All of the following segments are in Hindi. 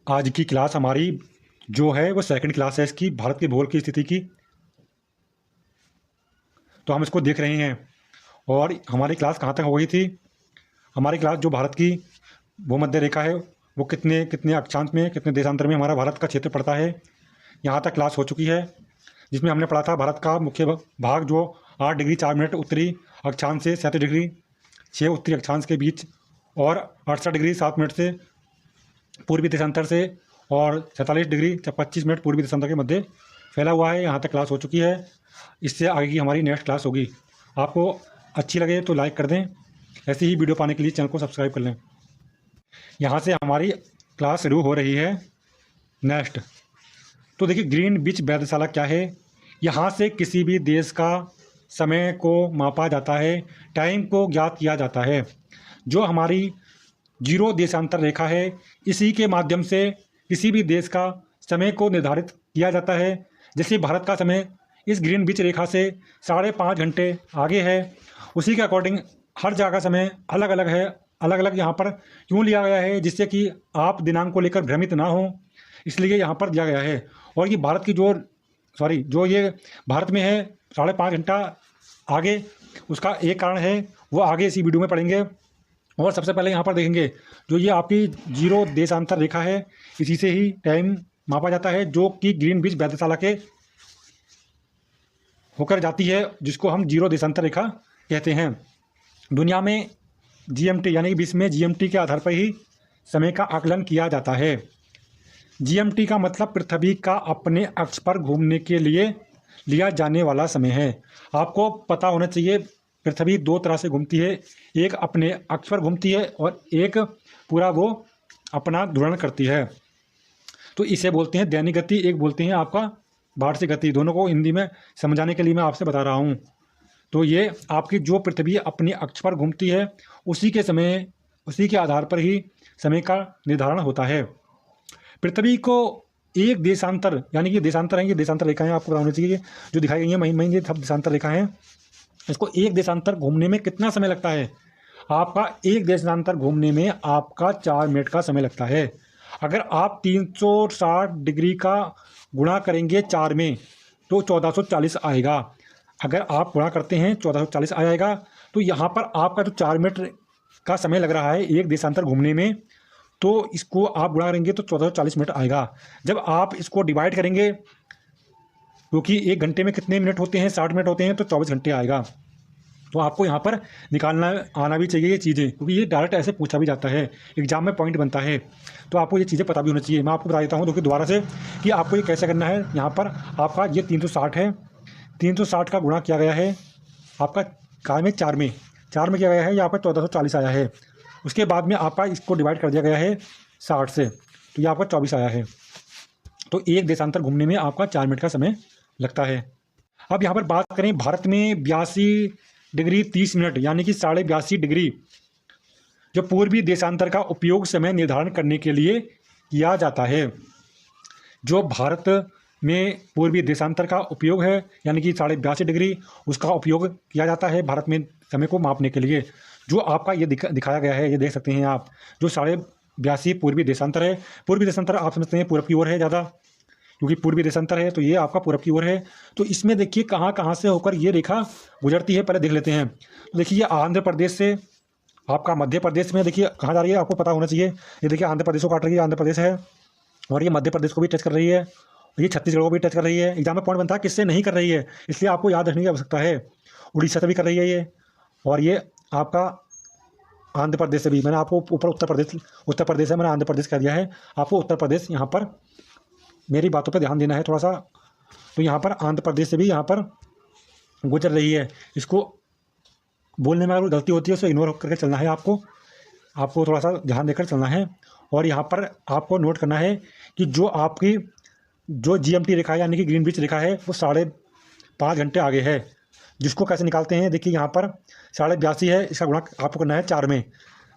आज की क्लास हमारी जो है वो सेकंड क्लास है इसकी, भारत के भूगोल की स्थिति की। तो हम इसको देख रहे हैं। और हमारी क्लास कहाँ तक हो गई थी? हमारी क्लास जो भारत की भूमध्य रेखा है वो कितने कितने अक्षांश में, कितने देशांतर में हमारा भारत का क्षेत्र पड़ता है, यहाँ तक क्लास हो चुकी है। जिसमें हमने पढ़ा था भारत का मुख्य भाग जो 8 डिग्री 4 मिनट उत्तरी अक्षांश से 37 डिग्री 6 उत्तरी अक्षांश के बीच और 68 डिग्री 7 मिनट से पूर्वी देशांतर से और 47 डिग्री 25 मिनट पूर्वी देशांतर के मध्य फैला हुआ है। यहाँ तक क्लास हो चुकी है। इससे आगे की हमारी नेक्स्ट क्लास होगी। आपको अच्छी लगे तो लाइक कर दें। ऐसी ही वीडियो पाने के लिए चैनल को सब्सक्राइब कर लें। यहाँ से हमारी क्लास शुरू हो रही है। नेक्स्ट तो देखिए, ग्रीनविच वेधशाला क्या है? यहाँ से किसी भी देश का समय को मापा जाता है, टाइम को ज्ञात किया जाता है। जो हमारी जीरो देशांतर रेखा है, इसी के माध्यम से किसी भी देश का समय को निर्धारित किया जाता है। जैसे भारत का समय इस ग्रीनविच रेखा से 5.5 घंटे आगे है, उसी के अकॉर्डिंग हर जगह का समय अलग अलग है। अलग अलग यहाँ पर क्यों लिया गया है? जिससे कि आप दिनांक को लेकर भ्रमित ना हो, इसलिए यहाँ पर दिया गया है। और ये भारत की जो ये भारत में है 5.5 घंटा आगे, उसका एक कारण है, वो आगे इसी वीडियो में पढ़ेंगे। और सबसे पहले यहाँ पर देखेंगे जो ये आपकी जीरो देशांतर रेखा है, इसी से ही टाइम मापा जाता है, जो कि ग्रीनविच वेधशाला के होकर जाती है, जिसको हम जीरो देशांतर रेखा कहते हैं। दुनिया में जीएमटी यानी कि विश्व में जीएमटी के आधार पर ही समय का आकलन किया जाता है। जीएमटी का मतलब पृथ्वी का अपने अक्ष पर घूमने के लिए लिया जाने वाला समय है। आपको पता होना चाहिए पृथ्वी 2 तरह से घूमती है, एक अपने अक्ष पर घूमती है और एक पूरा वो अपना घूर्णन करती है। तो इसे बोलते हैं दैनिक गति, एक बोलते हैं आपका वार्षिक गति। दोनों को हिंदी में समझाने के लिए मैं आपसे बता रहा हूँ। तो ये आपकी जो पृथ्वी अपने अक्ष पर घूमती है, उसी के आधार पर ही समय का निर्धारण होता है। पृथ्वी को एक देशांतर यानी कि देशांतर है, ये देशांतर रेखाएं आपको पता होनी चाहिए जो दिखाई गई हैं, महीन ये सब देशांतर रेखा हैं। इसको एक देशांतर घूमने में कितना समय लगता है? आपका एक देशांतर घूमने में आपका 4 मिनट का समय लगता है। अगर आप 360 डिग्री का गुणा करेंगे 4 में तो 1440 आएगा। अगर आप गुणा करते हैं 1440 आ जाएगा। तो यहाँ पर आपका जो 4 मिनट का समय लग रहा है एक देशांतर घूमने में, तो इसको आप गुणा करेंगे तो 1440 मिनट आएगा। जब आप इसको डिवाइड करेंगे, क्योंकि एक घंटे में कितने मिनट होते हैं? 60 मिनट होते हैं, तो 24 घंटे आएगा। तो आपको यहाँ पर निकालना आना भी चाहिए ये चीज़ें, क्योंकि ये डायरेक्ट ऐसे पूछा भी जाता है, एग्जाम में पॉइंट बनता है। तो आपको ये चीज़ें पता भी होना चाहिए। मैं आपको बता देता हूँ देखिए दोबारा से कि आपको ये कैसे करना है। यहाँ पर आपका ये 360 है, 360 का गुणा किया गया है आपका काय में 4 में किया गया है, यहाँ पर 1440 आया है। उसके बाद में आपका इसको डिवाइड कर दिया गया है 60 से, तो ये आपका 24 आया है। तो एक देशांतर घूमने में आपका 4 मिनट का समय लगता है। अब यहाँ पर बात करें, भारत में 82 डिग्री 30 मिनट यानी कि 82.5 डिग्री जो पूर्वी देशांतर का उपयोग समय निर्धारण करने के लिए किया जाता है। जो भारत में पूर्वी देशांतर का उपयोग है यानी कि 82.5 डिग्री, उसका उपयोग किया जाता है भारत में समय को मापने के लिए। जो आपका ये दिखाया गया है, ये देख सकते हैं आप, जो 82.5 पूर्वी देशांतर है। पूर्वी देशांतर आप समझते हैं पूरब की ओर है ज़्यादा, क्योंकि पूर्वी देशांतर है, तो ये आपका पूरब की ओर है। तो इसमें देखिए कहाँ कहाँ से होकर ये रेखा गुजरती है, पहले देख लेते हैं। तो देखिए ये आंध्र प्रदेश से आपका मध्य प्रदेश में देखिए कहाँ जा रही है, आपको पता होना चाहिए। ये देखिए आंध्र प्रदेश को काट रही है, आंध्र प्रदेश है, और ये मध्य प्रदेश को भी टच कर रही है, ये छत्तीसगढ़ को भी टच कर रही है। एग्जाम में पॉइंट बनता है किससे नहीं कर रही है, इसलिए आपको याद रखने की आवश्यकता है। उड़ीसा से भी कर रही है ये, और ये आपका आंध्र प्रदेश से भी। मैंने आपको ऊपर उत्तर प्रदेश है, मैंने आंध्र प्रदेश कह दिया है, आपको उत्तर प्रदेश यहाँ पर मेरी बातों पे ध्यान देना है थोड़ा सा। तो यहाँ पर आंध्र प्रदेश से भी यहाँ पर गुजर रही है। इसको बोलने में अगर गलती होती है उसको इग्नोर करके चलना है, आपको थोड़ा सा ध्यान देकर चलना है। और यहाँ पर आपको नोट करना है कि जो आपकी जो जीएमटी रेखा है यानी कि ग्रीनविच रेखा है, वो 5.5 घंटे आगे है। जिसको कैसे निकालते हैं, देखिए यहाँ पर 82.5 है, इसका गुणा आपको करना है 4 में।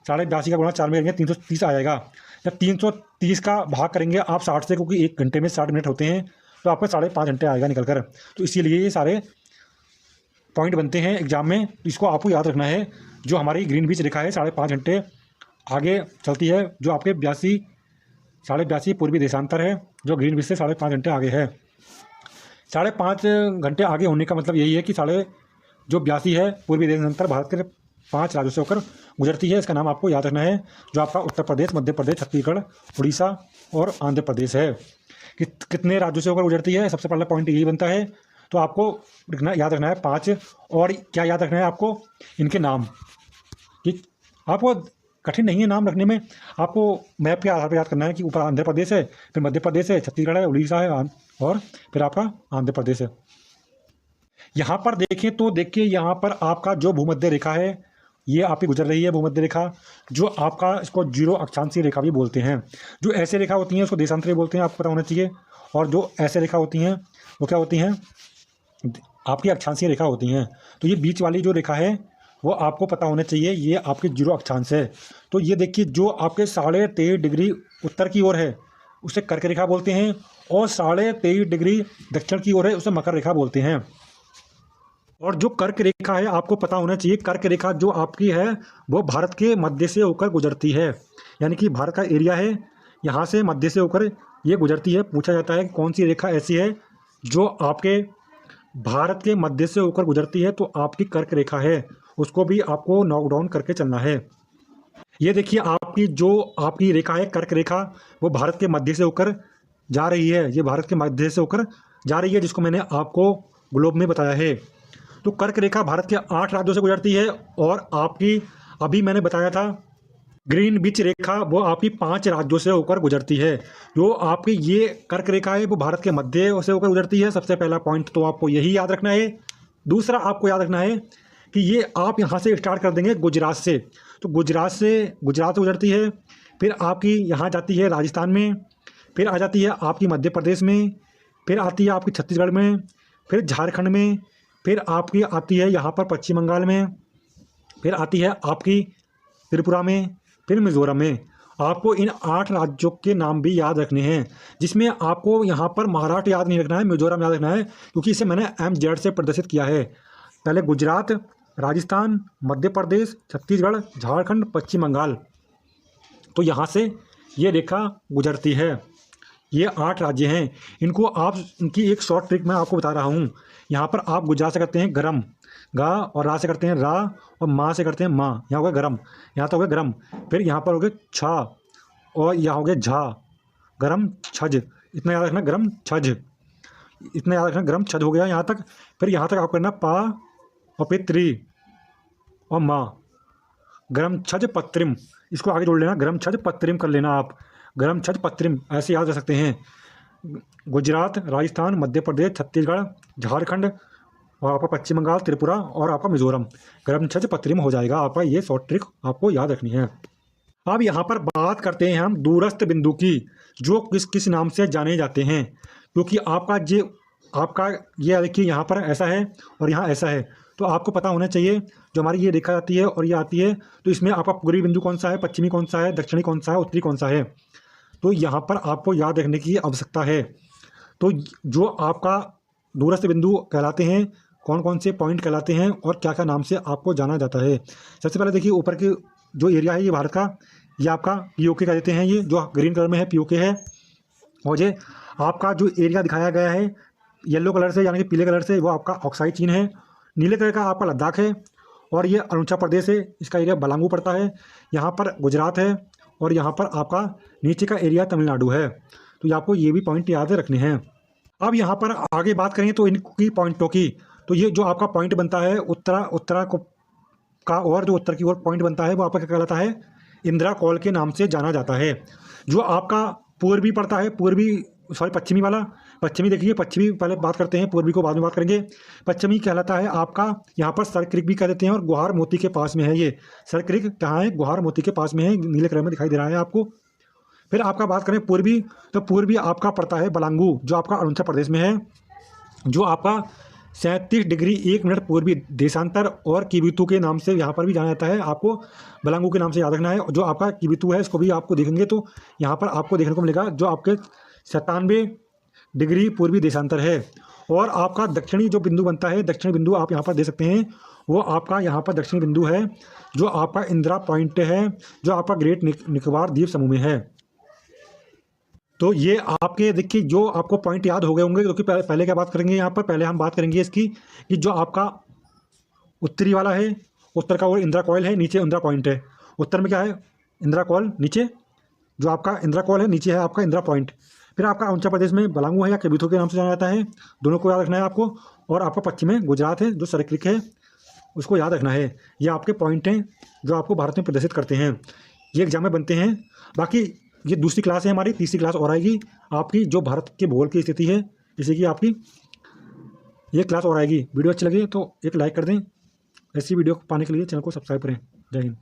82.5 का गुणा 4 में करेंगे 330 आ जाएगा। जब 330 का भाग करेंगे आप 60 से, क्योंकि एक घंटे में 60 मिनट होते हैं, तो आपका 5.5 घंटे आएगा निकल कर। तो इसीलिए ये सारे पॉइंट बनते हैं एग्जाम में, तो इसको आपको याद रखना है। जो हमारी ग्रीनविच रेखा है 5.5 घंटे आगे चलती है, जो आपके 82 82.5 पूर्वी देशांतर है जो ग्रीनविच से 5.5 घंटे आगे है। 5.5 घंटे आगे होने का मतलब यही है कि 82 है पूर्वी देशांतर भारत के 5 राज्यों से होकर गुजरती है। इसका नाम आपको याद रखना है, जो आपका उत्तर प्रदेश, मध्य प्रदेश, छत्तीसगढ़, उड़ीसा और आंध्र प्रदेश है। कितने राज्यों से होकर गुजरती है, सबसे पहला पॉइंट यही बनता है। तो आपको याद रखना है 5। और क्या याद रखना है आपको, इनके नाम। कि आपको कठिन नहीं है नाम रखने में, आपको मैप के आधार पर याद करना है कि ऊपर आंध्र प्रदेश है, फिर मध्य प्रदेश है, छत्तीसगढ़ है, उड़ीसा है और फिर आपका आंध्र प्रदेश है। यहाँ पर देखें तो देखिए, यहाँ पर आपका जो भूमध्य रेखा है ये आपकी गुजर रही है, भूमध्य रेखा, जो आपका इसको 0 अक्षांशीय रेखा भी बोलते हैं। जो ऐसे रेखा होती हैं उसको देशांतरी बोलते हैं, आपको पता होना चाहिए। और जो ऐसे रेखा होती हैं वो क्या होती हैं, आपकी अक्षांशीय रेखा होती हैं। तो ये बीच वाली जो रेखा है वो आपको पता होना चाहिए, ये आपके 0 अक्षांश है। तो ये देखिए, जो आपके 23.5 डिग्री उत्तर की ओर है उसे कर्क रेखा बोलते हैं, और 23.5 डिग्री दक्षिण की ओर है उसे मकर रेखा बोलते हैं। और जो कर्क रेखा है आपको पता होना चाहिए, कर्क रेखा जो आपकी है वो भारत के मध्य से होकर गुजरती है। यानी कि भारत का एरिया है, यहाँ से मध्य से होकर ये गुजरती है। पूछा जाता है कि कौन सी रेखा ऐसी है जो आपके भारत के मध्य से होकर गुजरती है, तो आपकी कर्क रेखा है। उसको भी आपको नोट डाउन करके चलना है। ये देखिए, आपकी रेखा है कर्क रेखा, वो भारत के मध्य से होकर जा रही है। ये भारत के मध्य से होकर जा रही है, जिसको मैंने आपको ग्लोब में बताया है। तो कर्क रेखा भारत के 8 राज्यों से गुजरती है। और आपकी अभी मैंने बताया था ग्रीनविच रेखा, वो आपकी 5 राज्यों से होकर गुजरती है। जो आपकी ये कर्क रेखा है वो भारत के मध्य से होकर गुजरती है। सबसे पहला पॉइंट तो आपको यही याद रखना है। दूसरा आपको याद रखना है कि ये आप यहाँ से स्टार्ट कर देंगे गुजरात से, तो गुजरात गुजरती है, फिर आपकी यहाँ जाती है राजस्थान में, फिर आ जाती है आपकी मध्य प्रदेश में, फिर आती है आपकी छत्तीसगढ़ में, फिर झारखंड में, फिर आपकी आती है यहाँ पर पश्चिम बंगाल में, फिर आती है आपकी त्रिपुरा में, फिर मिजोरम में। आपको इन 8 राज्यों के नाम भी याद रखने हैं, जिसमें आपको यहाँ पर महाराष्ट्र याद नहीं रखना है, मिजोरम याद रखना है, क्योंकि इसे मैंने MZ से प्रदर्शित किया है। पहले गुजरात, राजस्थान, मध्य प्रदेश, छत्तीसगढ़, झारखंड, पश्चिम बंगाल, तो यहाँ से ये रेखा गुजरती है। ये 8 राज्य हैं। इनकी एक शॉर्ट ट्रिक मैं आपको बता रहा हूँ। यहाँ पर आप गुजरात से करते हैं गरम, गा, और रा से करते हैं रा, और माँ से करते हैं माँ। यहाँ हो गया गरम, यहाँ तो हो गया गरम, फिर यहाँ पर हो गया छा, और यहाँ हो गया झा, गरम छज। इतना याद रखना, गरम छज, इतना याद रखना, गरम छज हो गया यहाँ तक। फिर यहाँ तक आप करना पा, और फिर त्रि और माँ, गरम छज पत्रिम। इसको आगे जोड़ लेना, गरम छज पत्रिम कर लेना आप, गरम छज पत्रिम ऐसे याद रख सकते हैं। गुजरात, राजस्थान, मध्य प्रदेश, छत्तीसगढ़, झारखंड, और आपका पश्चिम बंगाल, त्रिपुरा और आपका मिजोरम, गरम छज पत्रिम हो जाएगा आपका। ये शॉर्ट ट्रिक आपको याद रखनी है। अब यहाँ पर बात करते हैं हम दूरस्थ बिंदु की, जो किस किस नाम से जाने जाते हैं। क्योंकि आपका ये देखिए, यहाँ पर ऐसा है और यहाँ ऐसा है, तो आपको पता होना चाहिए। जो हमारी ये रेखा आती है और ये आती है, तो इसमें आपका पूर्वी बिंदु कौन सा है, पश्चिमी कौन सा है, दक्षिणी कौन सा है, उत्तरी कौन सा है, तो यहाँ पर आपको याद रखने की आवश्यकता है। तो जो आपका दूरस्थ बिंदु कहलाते हैं, कौन कौन से पॉइंट कहलाते हैं और क्या क्या नाम से आपको जाना जाता है। सबसे पहले देखिए, ऊपर की जो एरिया है ये भारत का, ये आपका POK का देते हैं, ये जो ग्रीन कलर में है POK है। और ये आपका जो एरिया दिखाया गया है येलो कलर से, यानी कि पीले कलर से, वो आपका ऑक्साई चीन है। नीले कलर का आपका लद्दाख है, और ये अरुणाचल प्रदेश है, इसका एरिया बलांगू पड़ता है। यहाँ पर गुजरात है, और यहाँ पर आपका नीचे का एरिया तमिलनाडु है। तो आपको ये भी पॉइंट याद रखने हैं। अब यहाँ पर आगे बात करें तो इनकी पॉइंटों की, तो ये जो आपका पॉइंट बनता है उत्तरा का, और जो उत्तर की ओर पॉइंट बनता है वो आपका क्या कहलाता है, इंदिरा कॉल के नाम से जाना जाता है। जो आपका पूर्वी पड़ता है, पश्चिमी वाला, पश्चिमी देखिए, पश्चिमी पहले बात करते हैं, पूर्वी को बाद में बात करेंगे। पश्चिमी कहलाता है आपका, यहाँ पर सर क्रिक भी कह देते हैं, और गुहार मोती के पास में है। ये सर क्रिक कहाँ है, गुहार मोती के पास में है, नीले कलर में दिखाई दे रहा है आपको। फिर आपका बात करें पूर्वी, तो पूर्वी आपका पड़ता है बलांगू, जो आपका अरुणाचल प्रदेश में है, जो आपका 37 डिग्री 1 मिनट पूर्वी देशांतर और किबितु के नाम से यहाँ पर भी जाना जाता है। आपको बलांगू के नाम से याद रखना है। जो आपका किबितु है, इसको भी आपको देखेंगे तो यहाँ पर आपको देखने को मिलेगा, जो आपके 97 डिग्री पूर्वी देशांतर है। और आपका दक्षिणी जो बिंदु बनता है, दक्षिणी बिंदु आप यहाँ पर दे सकते हैं, वो आपका यहाँ पर दक्षिणी बिंदु है, जो आपका इंदिरा पॉइंट है, जो आपका ग्रेट निकोबार द्वीप समूह में है। तो ये आपके देखिए जो आपको पॉइंट याद हो गए होंगे, क्योंकि पहले क्या बात करेंगे यहाँ पर, पहले हम बात करेंगे इसकी कि जो आपका उत्तरी वाला है, उत्तर का वो इंदिरा कॉइल है, नीचे इंदिरा पॉइंट है। उत्तर में क्या है, इंदिरा कॉइल, नीचे जो आपका इंदिरा कॉइल है, नीचे है आपका इंदिरा पॉइंट। फिर आपका अरुणाचल प्रदेश में बलांगू है या केबिथो के नाम से जाना जाता है, दोनों को याद रखना है आपको। और आपका पश्चिम में गुजरात है, जो सर्किल है, उसको याद रखना है। ये आपके पॉइंट हैं जो आपको भारत में प्रदर्शित करते हैं, ये एग्जाम में बनते हैं। बाकी ये दूसरी क्लास है हमारी, तीसरी क्लास और आएगी आपकी, जो भारत के भूगोल की स्थिति है इसी की आपकी ये क्लास और आएगी। वीडियो अच्छी लगी तो एक लाइक कर दें, ऐसी वीडियो पाने के लिए चैनल को सब्सक्राइब करें। जय हिंद।